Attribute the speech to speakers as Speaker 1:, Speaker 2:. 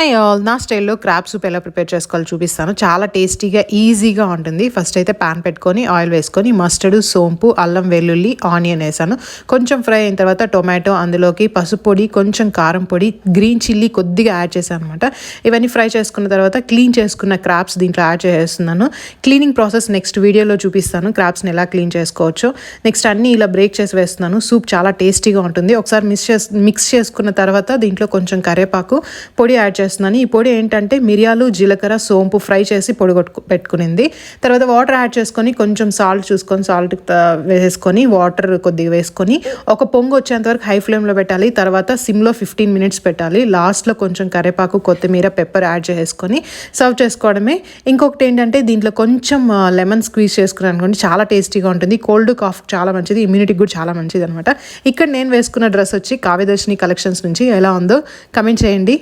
Speaker 1: Hi all, నా స్టైల్లో crab soup ఎలా ప్రిపేర్ చేసుకోవాలో చూపిస్తాను. చాలా టేస్టీగా ఈజీగా ఉంటుంది. ఫస్ట్ అయితే ప్యాన్ పెట్టుకొని ఆయిల్ వేసుకొని మస్టర్డ్, సోంపు, అల్లం వెల్లుల్లి, ఆనియన్ వేసాను. కొంచెం ఫ్రై అయిన తర్వాత టొమాటో, అందులోకి పసుపు పొడి, కొంచెం కారం పొడి, గ్రీన్ చిల్లీ కొద్దిగా యాడ్ చేశాను అనమాట. ఇవన్నీ ఫ్రై చేసుకున్న తర్వాత క్లీన్ చేసుకున్న క్రాబ్స్ దీంట్లో యాడ్ చేస్తున్నాను. క్లీనింగ్ ప్రాసెస్ నెక్స్ట్ వీడియోలో చూపిస్తాను, క్రాబ్స్ని ఎలా క్లీన్ చేసుకోవచ్చో. నెక్స్ట్ అన్నీ ఇలా బ్రేక్ చేసి వేస్తున్నాను. సూప్ చాలా టేస్టీగా ఉంటుంది. ఒకసారి మిక్స్ చేసుకున్న తర్వాత దీంట్లో కొంచెం కరివేపాకు పొడి యాడ్ చేస్తున్నాను. ఈ పొడి ఏంటంటే మిరియాలు, జీలకర్ర, సోంపు ఫ్రై చేసి పొడి పెట్టుకునింది. తర్వాత వాటర్ యాడ్ చేసుకొని కొంచెం సాల్ట్ చూసుకొని సాల్ట్ వేసుకొని వాటర్ కొద్దిగా వేసుకొని ఒక పొంగు వచ్చేంత వరకు హై ఫ్లేమ్లో పెట్టాలి. తర్వాత సిమ్లో 15 minutes పెట్టాలి. లాస్ట్లో కొంచెం కరివేపాకు, కొత్తిమీర, పెప్పర్ యాడ్ చేసుకొని సర్వ్ చేసుకోవడమే. ఇంకొకటి ఏంటంటే దీంట్లో కొంచెం లెమన్ స్క్వీజ్ చేసుకున్నాను అనుకోండి, చాలా టేస్టీగా ఉంటుంది. కోల్డ్ కాఫ్ చాలా మంచిది, ఇమ్యూనిటీకి కూడా చాలా మంచిది అనమాట. ఇక్కడ నేను వేసుకున్న డ్రెస్ వచ్చి కావ్యదర్శిని కలెక్షన్స్ నుంచి ఎలా ఉందో కమెంట్ చేయండి.